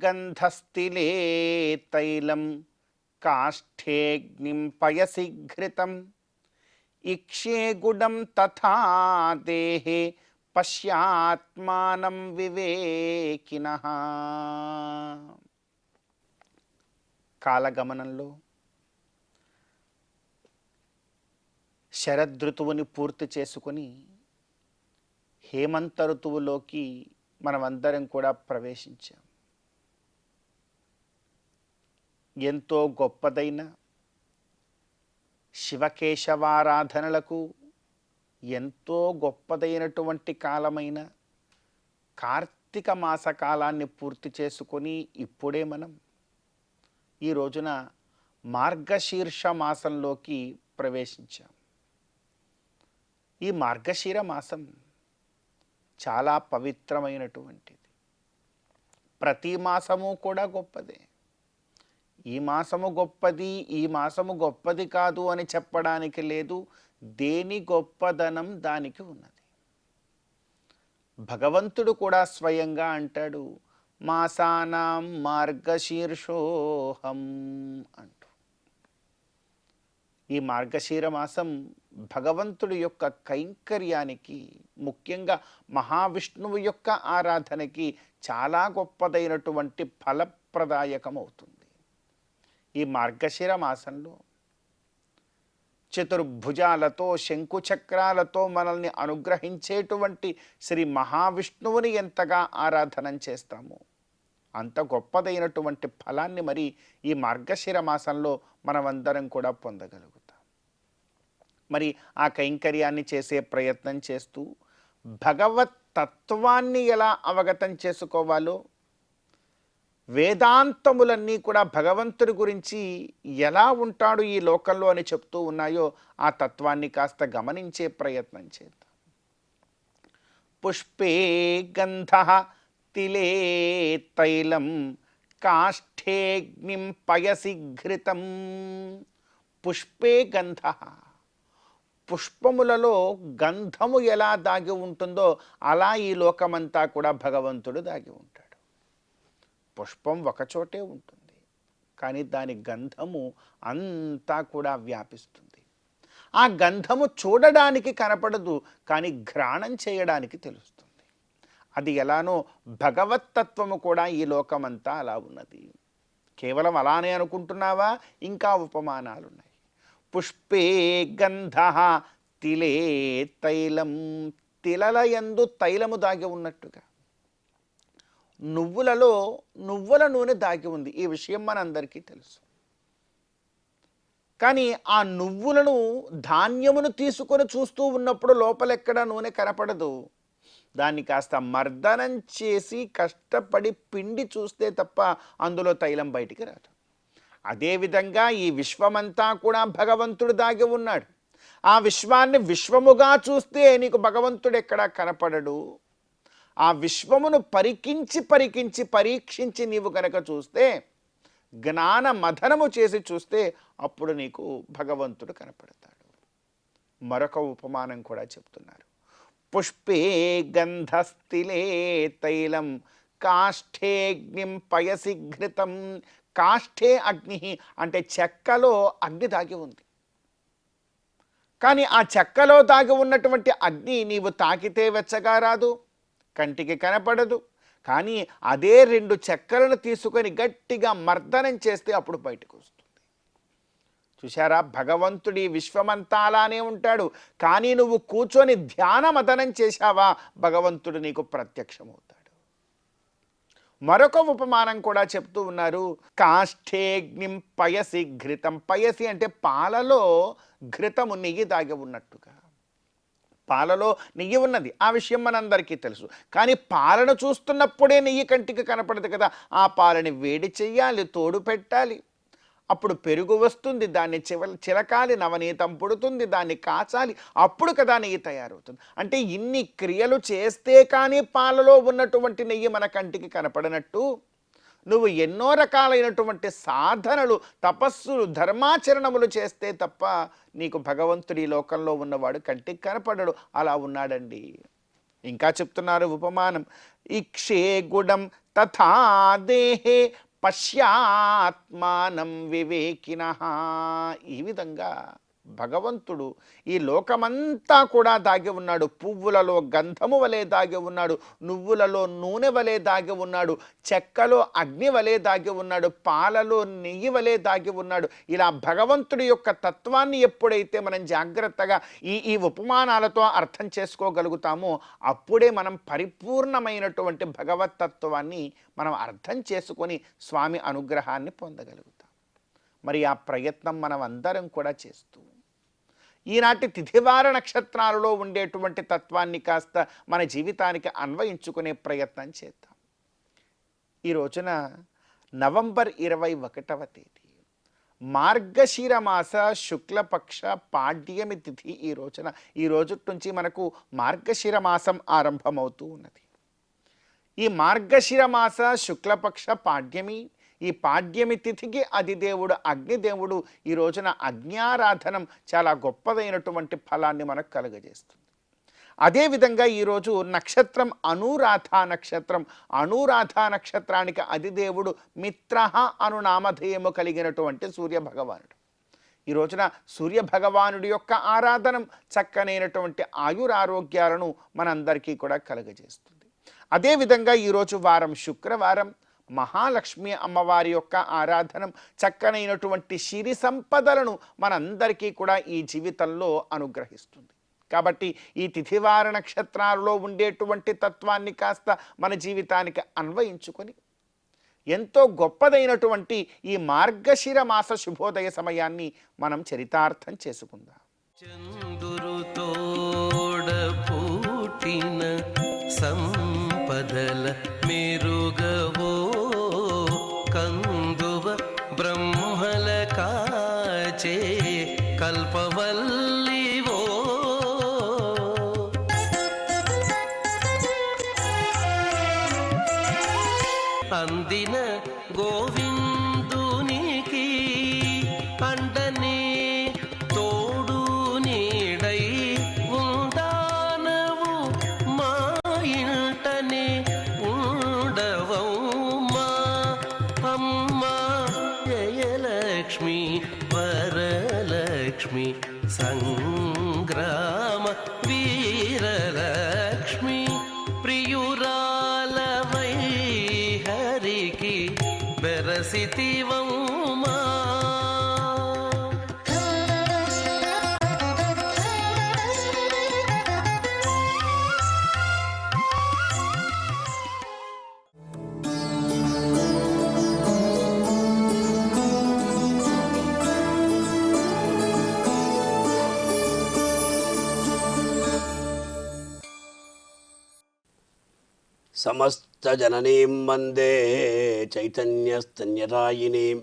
గంధస్థిలే తైలం కాష్ఠేగ్నిం పయసి ఘృతం ఇక్షే గుడం తథా దేహే పశ్యాత్మానం వివేకినః. కాలగమనంలో శరదృతువుని పూర్తి చేసుకొని హేమంత ఋతువులోకి మనమందరం కూడా ప్రవేశించాం. ఎంతో గొప్పదైన శివకేశవారాధనలకు ఎంతో గొప్పదైనటువంటి కాలమైన కార్తీక మాస కాలాన్ని పూర్తి చేసుకొని ఇప్పుడే మనం ఈ రోజున మార్గశీర్ష మాసంలోకి ప్రవేశించాం. ఈ మార్గశీర మాసం చాలా పవిత్రమైనటువంటిది. ప్రతి మాసము కూడా గొప్పదే. ఈ మాసము గొప్పది, ఈ మాసము గొప్పది కాదు అని చెప్పడానికి లేదు. దేని గొప్పదనం దానికి ఉన్నది. భగవంతుడు కూడా స్వయంగా అంటాడు, మాసానాం మార్గశీర్షోహం అంటూ. ఈ మార్గశీర మాసం భగవంతుడి యొక్క కైంకర్యానికి, ముఖ్యంగా మహావిష్ణువు యొక్క ఆరాధనకి చాలా గొప్పదైనటువంటి ఫలప్రదాయకం అవుతుంది. ఈ మార్గశిర మాసంలో చతుర్భుజాలతో శంకుచక్రాలతో మనల్ని అనుగ్రహించేటువంటి శ్రీ మహావిష్ణువుని ఎంతగా ఆరాధన చేస్తామో అంత గొప్పదైనటువంటి ఫలాన్ని మరి ఈ మార్గశిర మాసంలో మనమందరం కూడా పొందగలుగుతాం. మరి ఆ కైంకర్యాన్ని చేసే ప్రయత్నం చేస్తూ భగవత్ తత్వాన్ని ఎలా అవగతం చేసుకోవాలో, వేదాంతములన్నీ కూడా భగవంతుడి గురించి ఎలా ఉంటాడు ఈ లోకంలో అని చెప్తూ ఉన్నాయో ఆ తత్వాన్ని కాస్త గమనించే ప్రయత్నం చేద్దాం. పుష్పే గంధః తిలే తైలం కాష్ఠేగ్నిం పయసి ఘృతం. పుష్పే గంధః, పుష్పములలో గంధము ఎలా దాగి ఉంటుందో అలా ఈ లోకమంతా కూడా భగవంతుడు దాగి ఉంటాడు. పుష్పం ఒకచోటే ఉంటుంది, కానీ దాని గంధము అంతా కూడా వ్యాపిస్తుంది. ఆ గంధము చూడడానికి కనపడదు, కానీ ఘ్రాణం చేయడానికి తెలుస్తుంది. అది ఎలానో భగవత్తత్వము కూడా ఈ లోకమంతా అలా ఉన్నది. కేవలం అలానే అనుకుంటున్నావా? ఇంకా ఉపమానాలు ఉన్నాయి. పుష్పే గంధః తిలే తైలం, తిలల యందు తైలము దాగి ఉన్నట్టుగా నువ్వులలో నువ్వుల నూనె దాగి ఉంది. ఈ విషయం మనందరికీ తెలుసు. కానీ ఆ నువ్వులను, ధాన్యమును తీసుకొని చూస్తూ ఉన్నప్పుడు లోపలెక్కడ నూనె కనపడదు. దాన్ని కాస్త మర్దనం చేసి కష్టపడి పిండి చూస్తే తప్ప అందులో తైలం బయటికి రాదు. అదేవిధంగా ఈ విశ్వమంతా కూడా భగవంతుడు దాగి ఉన్నాడు. ఆ విశ్వాన్ని విశ్వముగా చూస్తే నీకు భగవంతుడు ఎక్కడా కనపడడు. ఆ విశ్వమును పరీక్షించి నీవు కనుక చూస్తే, జ్ఞాన మథనము చేసి చూస్తే అప్పుడు నీకు భగవంతుడు కనపడతాడు. మరొక ఉపమానం కూడా చెప్తున్నారు. పుష్పే గంధస్థిలే తైలం కాష్ఠేగ్నిం పయసి ఘృతం. కాష్ఠే అగ్ని అంటే చెక్కలో అగ్ని దాగి ఉంది. కానీ ఆ చెక్కలో దాగి ఉన్నటువంటి అగ్ని నీవు తాకితే వెచ్చగా రాదు, కంటికి కనపడదు. కానీ అదే 2 చెక్కలను తీసుకొని గట్టిగా మర్దనం చేస్తే అప్పుడు బయటకు వస్తుంది. చూశారా? భగవంతుడి విశ్వమంతా అలానే ఉంటాడు. కానీ నువ్వు కూర్చొని ధ్యాన మదనం చేశావా, భగవంతుడు నీకు ప్రత్యక్షమవుతాడు. మరొక ఉపమానం కూడా చెప్తూ ఉన్నారు. కాష్ఠేగ్నిం పయసి ఘృతం. పయసి అంటే పాలలో ఘృతము, నెయ్యి దాగి ఉన్నట్టుగా. పాలలో నెయ్యి ఉన్నది, ఆ విషయం మనందరికీ తెలుసు. కానీ పాలను చూస్తున్నప్పుడే నెయ్యి కంటికి కనపడదు కదా. ఆ పాలని వేడి చెయ్యాలి, తోడు పెట్టాలి, అప్పుడు పెరుగు వస్తుంది, దాన్ని చిలకాలి, నవనీతం పుడుతుంది, దాన్ని కాచాలి, అప్పుడు కదా నెయ్యి తయారవుతుంది. అంటే ఇన్ని క్రియలు చేస్తే కానీ పాలలో ఉన్నటువంటి నెయ్యి మన కంటికి కనపడనట్టు, నువ్వు ఎన్నో రకాలైనటువంటి సాధనలు, తపస్సులు, ధర్మాచరణములు చేస్తే తప్ప నీకు భగవంతుడి లోకంలో ఉన్నవాడు కంటికి కనపడడు. అలా ఉన్నాడండి. ఇంకా చెప్తున్నారు ఉపమానం, ఇక్షే గుడం తథా దేహే పశ్యాత్మానం వివేకినః. ఈ విధంగా భగవంతుడు ఈ లోకమంతా కూడా దాగి ఉన్నాడు. పువ్వులలో గంధము వలె దాగి ఉన్నాడు, నువ్వులలో నూనె వలె దాగి ఉన్నాడు, చెక్కలో అగ్ని వలె దాగి ఉన్నాడు, పాలలో నెయ్యి వలె దాగి ఉన్నాడు. ఇలా భగవంతుడి యొక్క తత్వాన్ని ఎప్పుడైతే మనం జాగ్రత్తగా ఈ ఉపమానాలతో అర్థం చేసుకోగలుగుతామో అప్పుడే మనం పరిపూర్ణమైనటువంటి భగవతత్వాన్ని మనం అర్థం చేసుకొని స్వామి అనుగ్రహాన్ని పొందగలుగుతాం. మరి ఆ ప్రయత్నం మనం అందరం కూడా చేస్తూ ఈనాటి తిథివార నక్షత్రాలలో ఉండేటువంటి తత్వాన్ని కాస్త మన జీవితానికి అన్వయించుకునే ప్రయత్నం చేద్దాం. ఈ రోజున నవంబర్ 21వ తేదీ మార్గశిర మాస శుక్లపక్ష పాడ్యమి తిథి. ఈ రోజు నుంచి మనకు మార్గశిర మాసం ఆరంభమవుతూ ఉన్నది. ఈ మార్గశిర మాస శుక్లపక్ష పాడ్యమి, ఈ పాడ్యమి తిథికి అధిదేవుడు అగ్నిదేవుడు. ఈ రోజున అగ్న్యారాధనం చాలా గొప్పదైనటువంటి ఫలాన్ని మనకు కలుగజేస్తుంది. అదేవిధంగా ఈరోజు నక్షత్రం అనురాధ నక్షత్రం. అనురాధ నక్షత్రానికి అధిదేవుడు మిత్ర అను నామధేయము కలిగినటువంటి సూర్యభగవానుడు. ఈ రోజున సూర్యభగవానుడి యొక్క ఆరాధనం చక్కనైనటువంటి ఆయురారోగ్యాలను మనందరికీ కూడా కలుగజేస్తుంది. అదేవిధంగా ఈరోజు వారం శుక్రవారం, మహాలక్ష్మి అమ్మవారి యొక్క ఆరాధనం చక్కనైనటువంటి సిరి సంపదలను మనందరికీ కూడా ఈ జీవితంలో అనుగ్రహిస్తుంది. కాబట్టి ఈ తిథివార నక్షత్రాలలో ఉండేటువంటి తత్వాన్ని కాస్త మన జీవితానికి అన్వయించుకొని ఎంతో గొప్పదైనటువంటి ఈ మార్గశిర మాస శుభోదయ సమయాన్ని మనం చరితార్థం చేసుకుందాం. చందురుతోడ పూటిన సంపదల మెరుగవో కందువ బ్రహ్మల కాచే కల్పవల్లివో అందిన గోవిందునికి అండనే తోడు నీడై ఉండానవు మా ఇంటనే ఉండవమ్మా అమ్మ జయలక్ష్మి వరలక్ష్మి సంగ్రామ వీరలక్ష్మి ప్రియురాలవై హరికి బెరసితివమ్మా. సమస్తజననీం వందే చైతన్యస్తన్యదాయినీం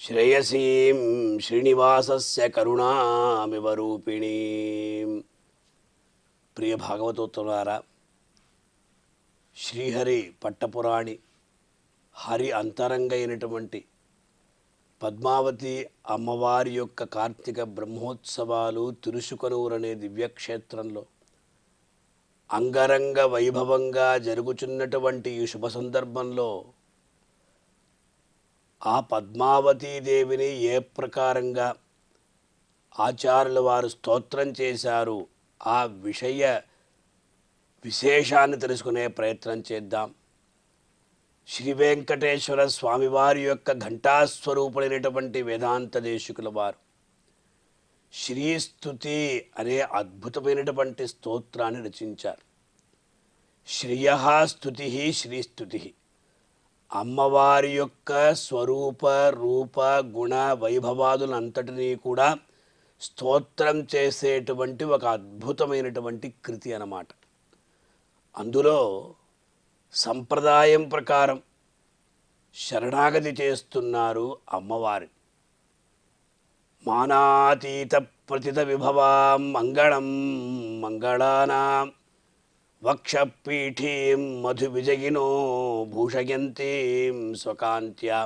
శ్రేయసీం శ్రీనివాసస్య కరుణామివ రూపిణీం. ప్రియ భాగవతోత్తరారా, శ్రీహరి పట్టపురాణి హరి అంతరంగైనటువంటి పద్మావతి అమ్మవారి యొక్క కార్తీక బ్రహ్మోత్సవాలు తిరుసుకనూరు అనే దివ్యక్షేత్రంలో అంగరంగ వైభవంగా జరుగుచున్నటువంటి ఈ శుభ సందర్భంలో ఆ పద్మావతీదేవిని ఏ ప్రకారంగా ఆచార్యుల వారు స్తోత్రం చేశారు ఆ విషయ విశేషాన్ని తెలుసుకునే ప్రయత్నం చేద్దాం. శ్రీ వెంకటేశ్వర స్వామివారి యొక్క ఘంటాస్వరూపుడైనటువంటి వేదాంత దేశికుల వారు శ్రీస్తుతి అనే అద్భుతమైనటువంటి స్తోత్రాన్ని రచించారు. శ్రియ స్తుతి శ్రీస్తుతి, అమ్మవారి యొక్క స్వరూప రూప గుణ వైభవాదులంతటినీ కూడా స్తోత్రం చేసేటువంటి ఒక అద్భుతమైనటువంటి కృతి అన్నమాట. అందులో సంప్రదాయం ప్రకారం శరణాగతి చేస్తున్నారు అమ్మవారి. మానాతీత ప్రతిత విభవాం మంగళం మంగళానాం వక్షపీఠీం మధు విజయినో భూషయంతీం స్వకాంత్యా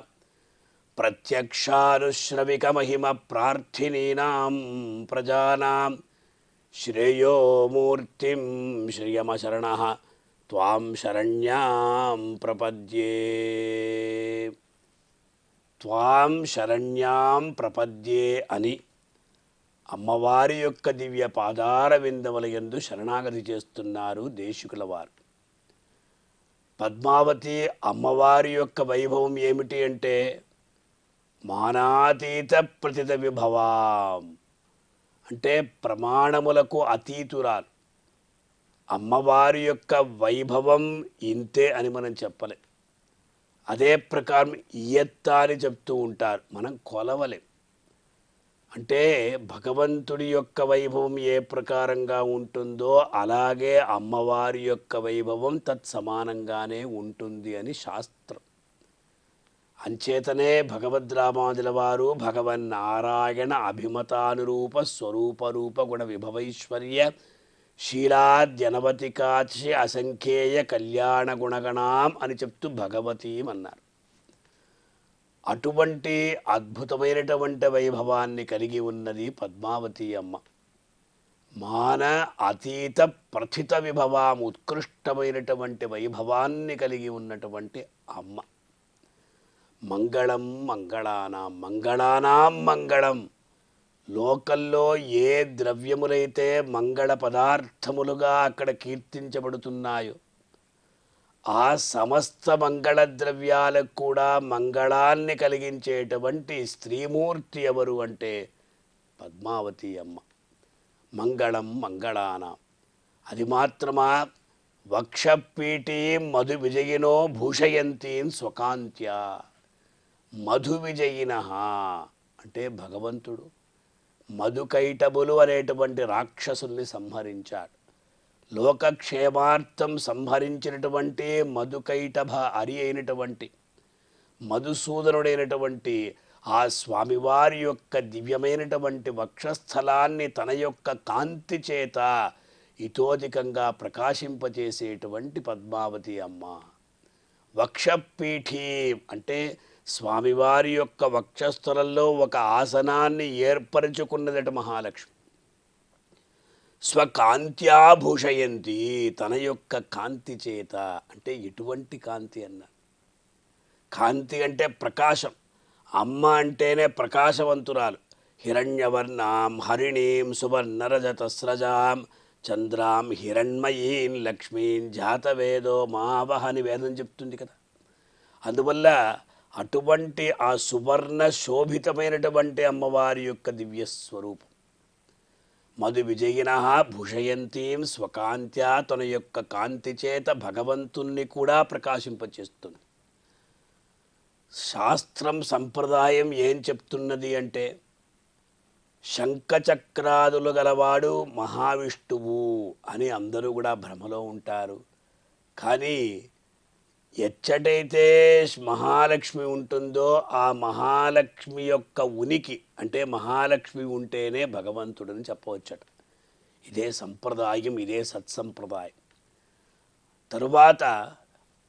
ప్రత్యక్షానుశ్రవిక మహిమ ప్రార్థినీనాం ప్రజానాం శ్రేయోమూర్తిం శ్రియమశరణ త్వాం శరణ్యాం ప్రపద్యే. త్వాం శరణ్యాం ప్రపద్యే అని అమ్మవారి యొక్క దివ్య పాదార విందముల యందు శరణాగతి చేస్తున్నారు దేశికుల వారు. పద్మావతి అమ్మవారి యొక్క వైభవం ఏమిటి అంటే మానాతీత ప్రతిత విభవాం, అంటే ప్రమాణములకు అతీతురాలు. అమ్మవారి యొక్క వైభవం ఇంతే అని మనం చెప్పలేం. అదే ప్రకారం ఇయత్త అని చెప్తూ ఉంటారు, మనం కొలవలేం. అంటే భగవంతుడి యొక్క వైభవం ఏ ప్రకారంగా ఉంటుందో అలాగే అమ్మవారి యొక్క వైభవం తత్సమానంగానే ఉంటుంది అని శాస్త్రం. అంచేతనే భగవద్రామాదుల వారు భగవన్నారాయణ అభిమతానురూప స్వరూపరూప గుణ విభవైశ్వర్య శీలాద్యనవతికాచి అసంఖ్యేయ కళ్యాణ గుణగణాం అని చెప్తూ భగవతీం అన్నారు. అటువంటి అద్భుతమైనటువంటి వైభవాన్ని కలిగి ఉన్నది పద్మావతి అమ్మ. మాన అతీత ప్రథిత విభవాం, ఉత్కృష్టమైనటువంటి వైభవాన్ని కలిగి ఉన్నటువంటి అమ్మ. మంగళం మంగళానాం, మంగళానాం మంగళం. లోకల్లో ఏ ద్రవ్యములైతే మంగళ పదార్థములుగా అక్కడ కీర్తించబడుతున్నాయో ఆ సమస్త మంగళ ద్రవ్యాలకు కూడా మంగళాన్ని కలిగించేటువంటి స్త్రీమూర్తి ఎవరు అంటే పద్మావతి అమ్మ. మంగళం మంగళానాం. అది మాత్రమా, వక్షపీఠీం మధు విజయినో భూషయంతీం స్వకాంత్యా. మధు విజయిన అంటే భగవంతుడు మధుకైటబులు అనేటువంటి రాక్షసుల్ని సంహరించాడు. లోకక్షేమార్థం సంహరించినటువంటి మధుకైటభ అరి అయినటువంటి మధుసూదనుడైనటువంటి ఆ స్వామివారి యొక్క దివ్యమైనటువంటి వక్షస్థలాన్ని తన యొక్క కాంతి చేత ఇతోధికంగా ప్రకాశింపచేసేటువంటి పద్మావతి అమ్మ. వక్షపీఠీ అంటే స్వామివారి యొక్క వక్షస్థలంలో ఒక ఆసనాన్ని ఏర్పరచుకున్నదట మహాలక్ష్మి. స్వకాంత్యా భూషయంతి, తన యొక్క కాంతి చేత. అంటే ఎటువంటి కాంతి అన్నారు? కాంతి అంటే ప్రకాశం. అమ్మ అంటేనే ప్రకాశవంతురాలు. హిరణ్యవర్ణాం హరిణీం సువర్ణరజతస్రజాం చంద్రాం హిరణ్మయీం లక్ష్మీం జాతవేదో మావహ అని వేదం చెప్తుంది కదా. అందువల్ల అటువంటి ఆ సువర్ణ శోభితమైనటువంటి అమ్మవారి యొక్క దివ్య స్వరూపం. మధు విజయిన భూషయంతీం స్వకాంత్యా, తన యొక్క కాంతి చేత భగవంతుణ్ణి కూడా ప్రకాశింపచేస్తుంది. శాస్త్రం సంప్రదాయం ఏం చెప్తున్నది అంటే శంఖచక్రాదులు గలవాడు మహావిష్ణువు అని అందరూ కూడా భ్రమలో ఉంటారు. కానీ ఎచ్చటైతే మహాలక్ష్మి ఉంటుందో ఆ మహాలక్ష్మి యొక్క ఉనికి, అంటే మహాలక్ష్మి ఉంటేనే భగవంతుడని చెప్పవచ్చట. ఇదే సంప్రదాయం, ఇదే సత్సంప్రదాయం. తరువాత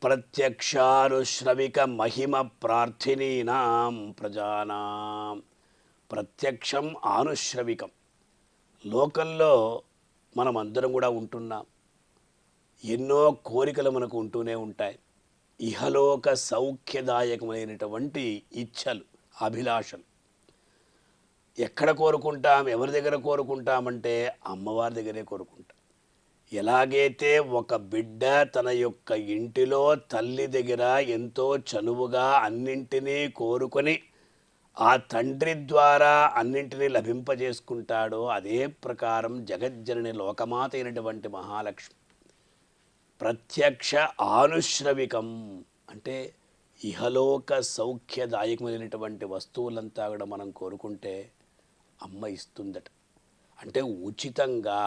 ప్రత్యక్షానుశ్రవిక మహిమ ప్రార్థినీనాం ప్రజానాం. ప్రత్యక్షం ఆనుశ్రవికం. లోకంలో మనం అందరం కూడా ఉంటున్నాం. ఎన్నో కోరికలు మనకు ఉంటూనే ఉంటాయి. ఇహలోక సౌఖ్యదాయకమైనటువంటి ఇచ్ఛలు, అభిలాషలు ఎక్కడ కోరుకుంటాం? ఎవరి దగ్గర కోరుకుంటామంటే అమ్మవారి దగ్గరే కోరుకుంటాం. ఎలాగైతే ఒక బిడ్డ తన యొక్క ఇంటిలో తల్లి దగ్గర ఎంతో చనువుగా అన్నింటినీ కోరుకొని ఆ తండ్రి ద్వారా అన్నింటినీ లభింపజేసుకుంటాడో అదే ప్రకారం జగజ్జనని లోకమాత అయినటువంటి మహాలక్ష్మి ప్రత్యక్ష ఆనుశ్రవికం. అంటే ఇహలోక సౌఖ్యదాయకమైనటువంటి వస్తువులంతా కూడా మనం కోరుకుంటే అమ్మ ఇస్తుందట. అంటే ఉచితంగా.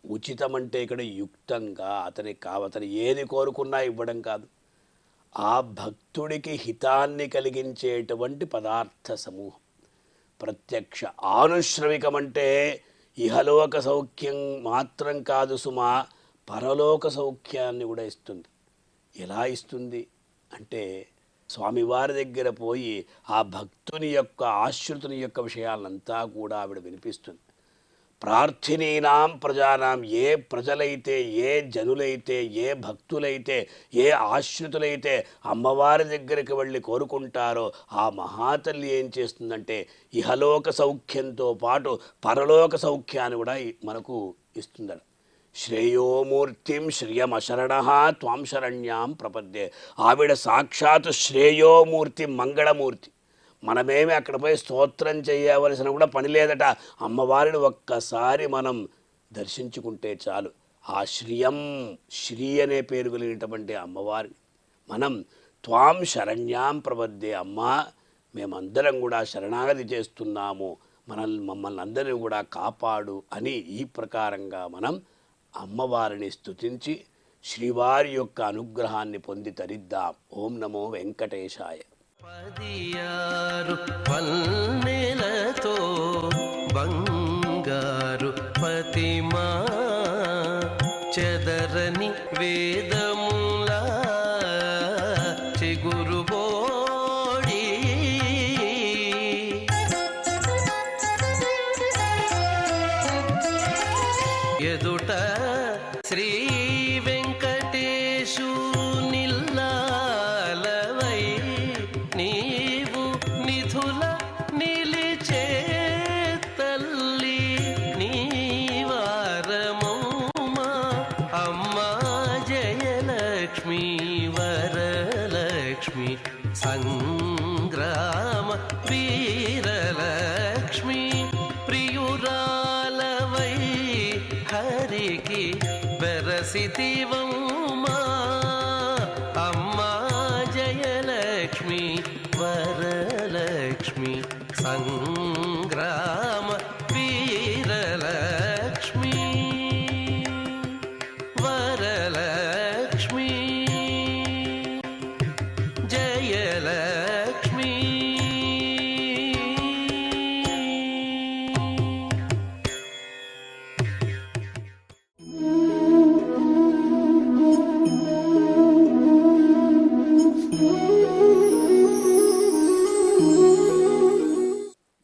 ఉచితం అంటే ఇక్కడ యుక్తంగా, అతను ఏది కోరుకున్నా ఇవ్వడం కాదు. ఆ భక్తుడికి హితాన్ని కలిగించేటువంటి పదార్థ సమూహం. ప్రత్యక్ష ఆనుశ్రవికం అంటే ఇహలోక సౌఖ్యం మాత్రం కాదు సుమా, పరలోక సౌఖ్యాన్ని కూడా ఇస్తుంది. ఎలా ఇస్తుంది అంటే స్వామివారి దగ్గర పోయి ఆ భక్తుని యొక్క ఆశ్రితుని యొక్క విషయాలంతా కూడా ఆవిడ వినిపిస్తుంది. ప్రార్థినీనాం ప్రజానాం, ఏ ప్రజలైతే, ఏ జనులైతే, ఏ భక్తులైతే, ఏ ఆశ్రితులైతే అమ్మవారి దగ్గరికి వెళ్ళి కోరుకుంటారో ఆ మహాతల్లి ఏం చేస్తుందంటే ఇహలోక సౌఖ్యంతో పాటు పరలోక సౌఖ్యాన్ని కూడా మనకు ఇస్తుందట. శ్రేయోమూర్తిం శ్రియమశరణ త్వాం శరణ్యాం ప్రపద్యే. ఆవిడ సాక్షాత్ శ్రేయోమూర్తి, మంగళమూర్తి. మనమేమి అక్కడ పోయి స్తోత్రం చేయవలసిన కూడా పని లేదట. అమ్మవారిని ఒక్కసారి మనం దర్శించుకుంటే చాలు. ఆ శ్రియం, శ్రీ అనే పేరు కలిగినటువంటి అమ్మవారిని మనం త్వాం శరణ్యాం ప్రపద్యే, అమ్మా మేమందరం కూడా శరణాగతి చేస్తున్నాము, మమ్మల్ని అందరినీ కూడా కాపాడు అని ఈ ప్రకారంగా మనం అమ్మవారిని స్తుతించి శ్రీవారి యొక్క అనుగ్రహాన్ని పొంది తరిద్దాం. ఓం నమో వెంకటేశాయ. 16 పల్లెలతో బంగారు పతిమా చెదరని వేదముల చిగురుబోడి ఎదుట శ్రీ వెంకటేశు నిల్లాలవై నీవు నిధుల నిలిచే తల్లి నీవారమౌమా అమ్మా జయలక్ష్మి వరలక్ష్మి సంగ్రామ వీరలక్ష్మి ప్రియురాలవై హరికి వెరసితివౌమా అమ్మా జయలక్ష్మి వరలక్ష్మి సంగ్రామ వీరలక్ష్మి వరలక్ష్మి జయలక్ష్మి.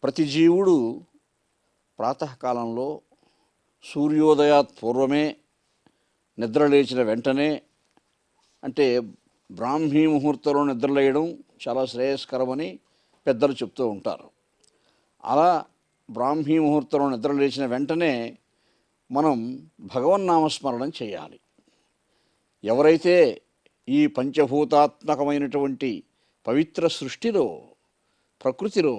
ప్రతి జీవుడు ప్రాతకాలంలో సూర్యోదయాత్ పూర్వమే నిద్రలేచిన వెంటనే, అంటే బ్రాహ్మీ ముహూర్తంలో నిద్రలేయడం చాలా శ్రేయస్కరమని పెద్దలు చెప్తూ ఉంటారు. అలా బ్రాహ్మీ ముహూర్తంలో నిద్రలేచిన వెంటనే మనం భగవన్నామస్మరణం చేయాలి. ఎవరైతే ఈ పంచభూతాత్మకమైనటువంటి పవిత్ర సృష్టిలో, ప్రకృతిలో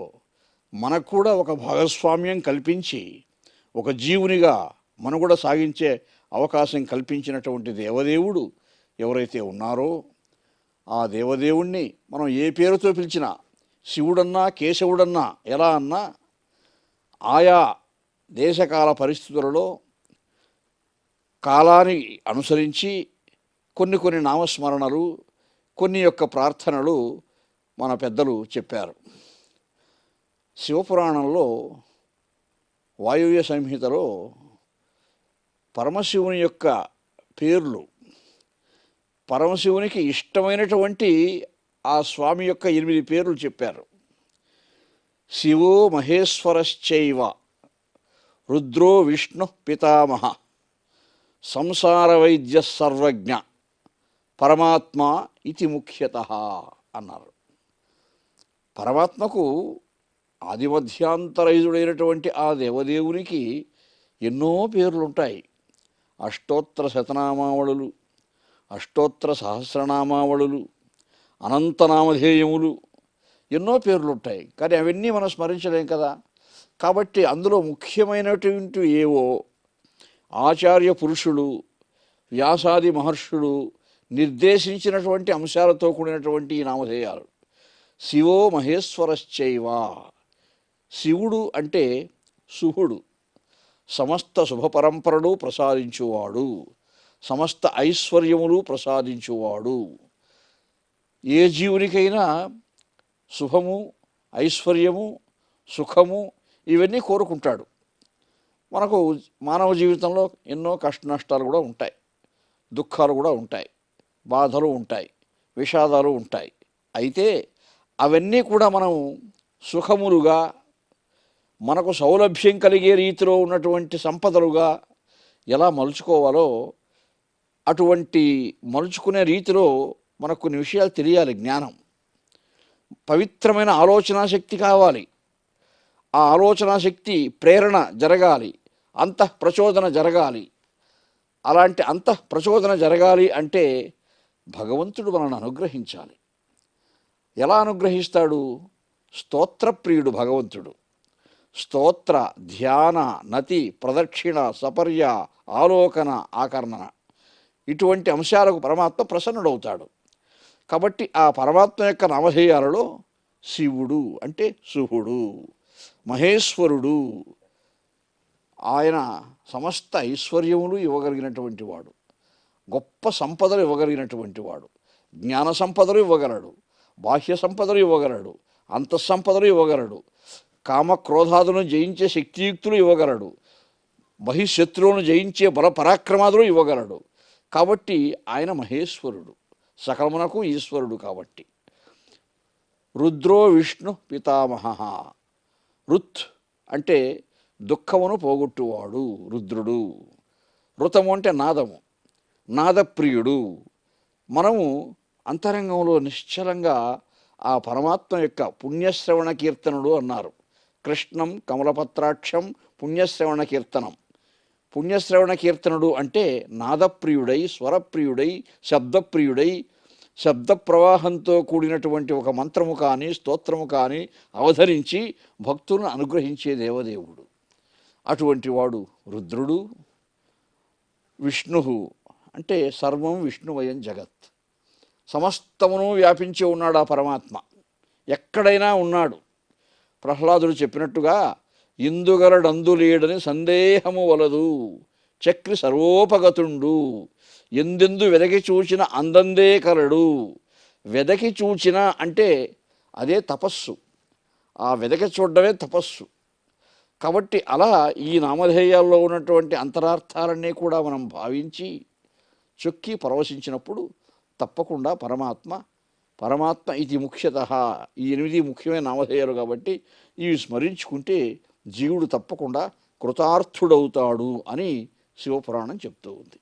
మనకు కూడా ఒక భాగస్వామ్యం కల్పించి ఒక జీవునిగా మనుగడ సాగించే అవకాశం కల్పించినటువంటి దేవదేవుడు ఎవరైతే ఉన్నారో ఆ దేవదేవుణ్ణి మనం ఏ పేరుతో పిలిచినా, శివుడన్నా కేశవుడన్నా ఎలా అన్నా, ఆయా దేశకాల పరిస్థితులలో కాలాన్ని అనుసరించి కొన్ని నామస్మరణలు, కొన్ని యొక్క ప్రార్థనలు మన పెద్దలు చెప్పారు. శివపురాణంలో వాయువ్య సంహితలో పరమశివుని యొక్క పేర్లు, పరమశివునికి ఇష్టమైనటువంటి ఆ స్వామి యొక్క 8 పేర్లు చెప్పారు. శివో మహేశ్వరశ్చైవ రుద్రో విష్ణు పితామహ సంసార వైద్య సర్వజ్ఞ పరమాత్మ ఇది ముఖ్యతః అన్నారు. పరమాత్మకు ఆదిమధ్యాంతరయుడైనటువంటి ఆ దేవదేవునికి ఎన్నో పేర్లుంటాయి. అష్టోత్తర శతనామావళులు, అష్టోత్తర సహస్రనామావళులు, అనంతనామధేయములు, ఎన్నో పేర్లుంటాయి. కానీ అవన్నీ మనం స్మరించలేం కదా. కాబట్టి అందులో ముఖ్యమైనటువంటి ఏవో ఆచార్య పురుషులు, వ్యాసాది మహర్షులు నిర్దేశించినటువంటి అంశాలతో కూడినటువంటి ఈ నామధేయాలు. శివో మహేశ్వరశ్చైవ, శివుడు అంటే శుభుడు, సమస్త శుభపరంపరలు ప్రసాదించువాడు, సమస్త ఐశ్వర్యములు ప్రసాదించువాడు. ఏ జీవునికైనా శుభము, ఐశ్వర్యము, సుఖము ఇవన్నీ కోరుకుంటాడు. మనకు మానవ జీవితంలో ఎన్నో కష్ట నష్టాలు కూడా ఉంటాయి, దుఃఖాలు కూడా ఉంటాయి, బాధలు ఉంటాయి, విషాదాలు ఉంటాయి. అయితే అవన్నీ కూడా మనం సుఖములుగా మనకు సౌలభ్యం కలిగే రీతిలో ఉన్నటువంటి సంపదలుగా ఎలా మలుచుకోవాలో అటువంటి మలుచుకునే రీతిలో మనకు కొన్ని విషయాలు తెలియాలి. జ్ఞానం, పవిత్రమైన ఆలోచనా శక్తి కావాలి. ఆ ఆలోచనా శక్తి ప్రేరణ జరగాలి, అంతఃప్రచోదన జరగాలి. అలాంటి అంతఃప్రచోదన జరగాలి అంటే భగవంతుడు మనల్ని అనుగ్రహించాలి. ఎలా అనుగ్రహిస్తాడు? స్తోత్రప్రియుడు భగవంతుడు. స్తోత్ర, ధ్యాన, నతి, ప్రదక్షిణ, సపర్య, ఆలోకన, ఆకర్ణన ఇటువంటి అంశాలకు పరమాత్మ ప్రసన్నుడవుతాడు. కాబట్టి ఆ పరమాత్మ యొక్క నామధేయాలలో శివుడు అంటే సుహుడు, మహేశ్వరుడు, ఆయన సమస్త ఐశ్వర్యములు ఇవ్వగలిగినటువంటి వాడు, గొప్ప సంపదలు ఇవ్వగలిగినటువంటి వాడు, జ్ఞాన సంపదలు ఇవ్వగలడు, బాహ్య సంపదలు ఇవ్వగలడు, అంతఃసంపదలు ఇవ్వగలడు, కామక్రోధాదులను జయించే శక్తియుక్తులు ఇవ్వగలడు, బహిశత్రువులను జయించే బల పరాక్రమాదులు ఇవ్వగలడు. కాబట్టి ఆయన మహేశ్వరుడు, సకలమునకు ఈశ్వరుడు. కాబట్టి రుద్రో విష్ణు పితామహ. రుత్ అంటే దుఃఖమును పోగొట్టువాడు రుద్రుడు. ఋతము అంటే నాదము, నాదప్రియుడు. మనము అంతరంగంలో నిశ్చలంగా ఆ పరమాత్మ యొక్క పుణ్యశ్రవణ కీర్తనుడు అన్నారు. కృష్ణం కమలపత్రాక్షం పుణ్యశ్రవణ కీర్తనం. పుణ్యశ్రవణ కీర్తనుడు అంటే నాదప్రియుడై, స్వరప్రియుడై, శబ్దప్రియుడై, శబ్ద ప్రవాహంతో కూడినటువంటి ఒక మంత్రము కానీ స్తోత్రము కానీ అవతరించి భక్తులను అనుగ్రహించే దేవదేవుడు. అటువంటి వాడు రుద్రుడు. విష్ణు అంటే సర్వం విష్ణువయం జగత్, సమస్తమును వ్యాపించి ఉన్నాడు ఆ పరమాత్మ, ఎక్కడైనా ఉన్నాడు. ప్రహ్లాదుడు చెప్పినట్టుగా ఇందుగలడందులేడని సందేహము వలదు, చక్రి సర్వోపగతుండు, ఎందెందు వెదకి చూచిన అందందే కలడు. వెదకి చూచిన అంటే అదే తపస్సు, ఆ వెదకి చూడడమే తపస్సు. కాబట్టి అలా ఈ నామధేయాల్లో ఉన్నటువంటి అంతరార్థాలన్నీ కూడా మనం భావించి చొక్కి పరవశించినప్పుడు తప్పకుండా పరమాత్మ ఇది ముఖ్యతః. ఈ 8 ముఖ్యమైన నామధేయాలు కాబట్టి ఇవి స్మరించుకుంటే జీవుడు తప్పకుండా కృతార్థుడవుతాడు అని శివపురాణం చెప్తూ ఉంది.